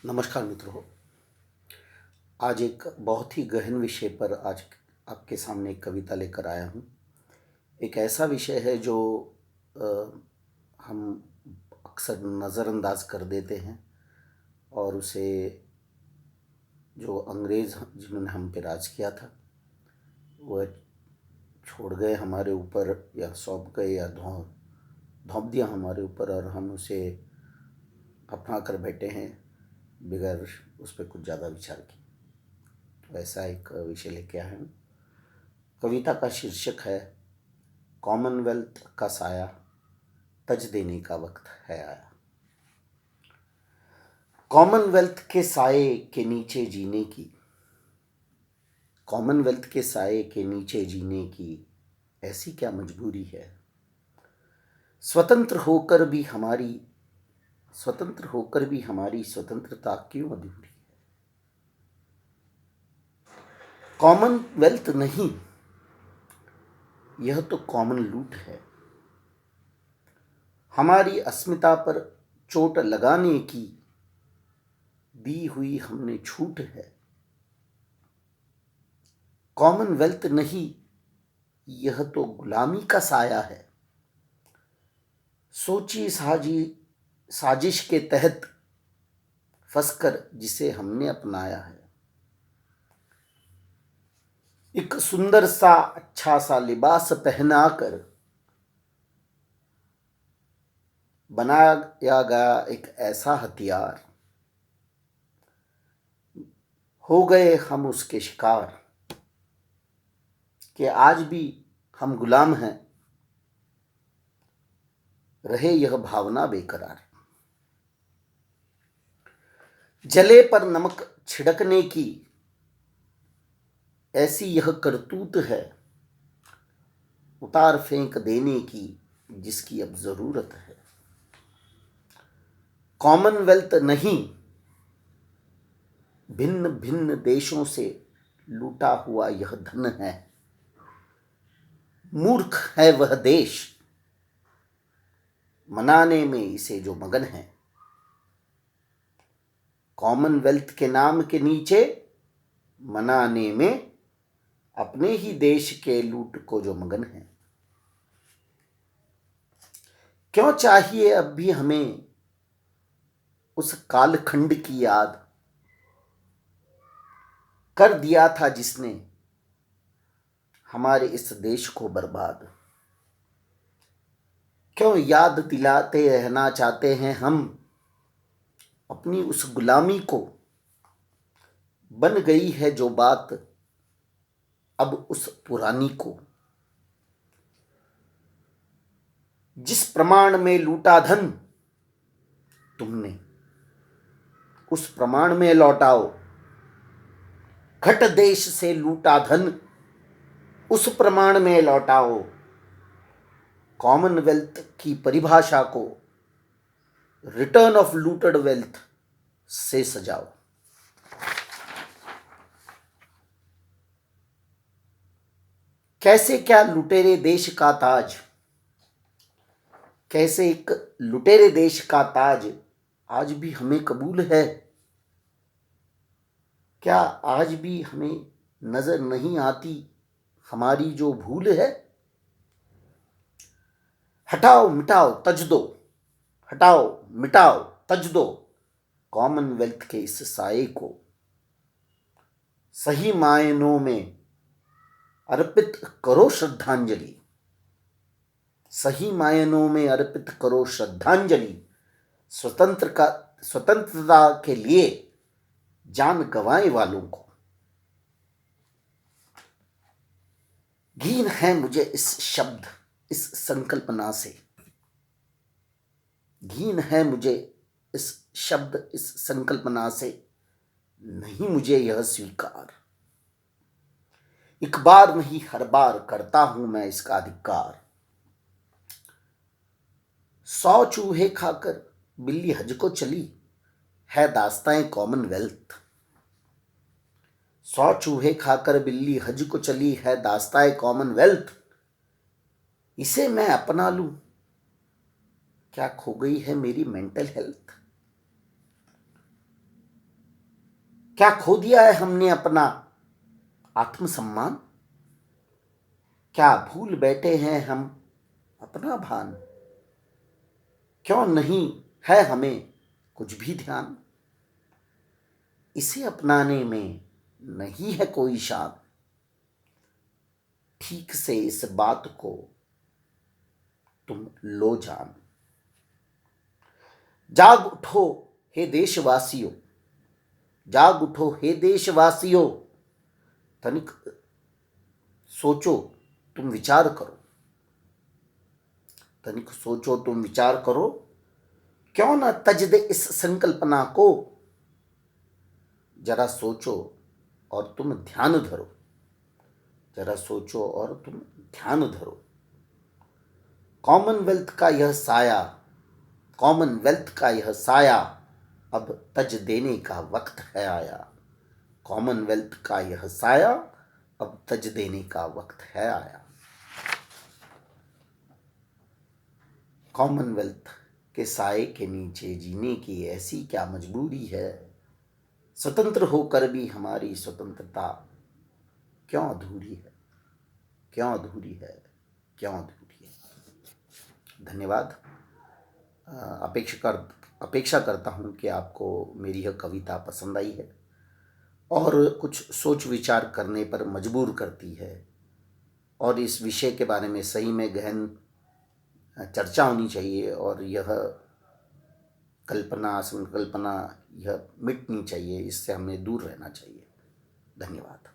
नमस्कार मित्रों। आज एक बहुत ही गहन विषय पर आज आपके सामने एक कविता लेकर आया हूँ। एक ऐसा विषय है जो अ, हम अक्सर नज़रअंदाज कर देते हैं और उसे जो अंग्रेज़ जिन्होंने हम पे राज किया था वह छोड़ गए हमारे ऊपर, या सौंप गए, या धौंप दिया हमारे ऊपर, और हम उसे अपना कर बैठे हैं बगैर उस पर कुछ ज़्यादा विचार किए। तो ऐसा एक विषय लेके आया हूँ। कविता का शीर्षक है कॉमनवेल्थ का साया, तज देने का वक्त है आया। कॉमनवेल्थ के साये के नीचे जीने की, कॉमनवेल्थ के साये के नीचे जीने की ऐसी क्या मजबूरी है। स्वतंत्र होकर भी हमारी स्वतंत्रता क्यों अधूरी है। कॉमनवेल्थ नहीं, यह तो कॉमन लूट है। हमारी अस्मिता पर चोट लगाने की दी हुई हमने छूट है। कॉमनवेल्थ नहीं, यह तो गुलामी का साया है। सोची साजिश के तहत फंसकर जिसे हमने अपनाया है। एक सुंदर सा अच्छा सा लिबास पहनाकर बनाया गया एक ऐसा हथियार, हो गए हम उसके शिकार कि आज भी हम गुलाम हैं, रहे यह भावना बेकरार। जले पर नमक छिड़कने की ऐसी यह करतूत है, उतार फेंक देने की जिसकी अब जरूरत है। कॉमनवेल्थ नहीं, भिन्न भिन्न देशों से लूटा हुआ यह धन है। मूर्ख है वह देश मनाने में इसे जो मगन है। कॉमनवेल्थ के नाम के नीचे मनाने में अपने ही देश के लूट को जो मगन है। क्यों चाहिए अब भी हमें उस कालखंड की याद, कर दिया था जिसने हमारे इस देश को बर्बाद। क्यों याद दिलाते रहना चाहते हैं हम अपनी उस गुलामी को। बन गई है जो बात अब उस पुरानी को। जिस प्रमाण में लूटा धन तुमने, उस प्रमाण में लौटाओ। घट देश से लूटा धन उस प्रमाण में लौटाओ। कॉमनवेल्थ की परिभाषा को रिटर्न ऑफ लूटेड वेल्थ से सजाओ। कैसे क्या लुटेरे देश का ताज, कैसे एक लुटेरे देश का ताज आज भी हमें कबूल है। क्या आज भी हमें नजर नहीं आती हमारी जो भूल है। हटाओ मिटाओ तज दो, हटाओ मिटाओ तज दो कॉमनवेल्थ के इस साये को। सही मायनों में अर्पित करो श्रद्धांजलि, सही मायनों में अर्पित करो श्रद्धांजलि। स्वतंत्रता के लिए जान गंवाए वालों को। घिन है मुझे इस शब्द इस संकल्पना से, घिन है मुझे इस शब्द इस संकल्पना से। नहीं मुझे यह स्वीकार, एक बार नहीं हर बार करता हूं मैं इसका अधिकार। 100 चूहे खाकर बिल्ली हज को चली है दास्तां कॉमनवेल्थ। 100 चूहे खाकर बिल्ली हज को चली है दास्तां कॉमनवेल्थ। इसे मैं अपना लूं, क्या खो गई है मेरी मेंटल हेल्थ। क्या खो दिया है हमने अपना आत्मसम्मान? क्या भूल बैठे हैं हम अपना भान? क्यों नहीं है हमें कुछ भी ध्यान? इसे अपनाने में नहीं है कोई शान। ठीक से इस बात को तुम लो जान। जाग उठो हे देशवासियों, जाग उठो हे देशवासियों। तनिक सोचो, तुम विचार करो। तनिक सोचो, तुम विचार करो। क्यों ना तज दे इस संकल्पना को? जरा सोचो और तुम ध्यान धरो। जरा सोचो और तुम ध्यान धरो। कॉमनवेल्थ का यह साया, कॉमनवेल्थ का यह साया अब तज देने का वक्त है आया। कॉमनवेल्थ का यह साया अब तज देने का वक्त है आया। कॉमनवेल्थ के साए के नीचे जीने की ऐसी क्या मजबूरी है? स्वतंत्र होकर भी हमारी स्वतंत्रता क्यों अधूरी है? क्यों अधूरी है? क्यों अधूरी है? धन्यवाद। अपेक्षा करता हूँ कि आपको मेरी यह कविता पसंद आई है और कुछ सोच विचार करने पर मजबूर करती है, और इस विषय के बारे में सही में गहन चर्चा होनी चाहिए, और यह कल्पना संकल्पना यह मिटनी चाहिए, इससे हमें दूर रहना चाहिए। धन्यवाद।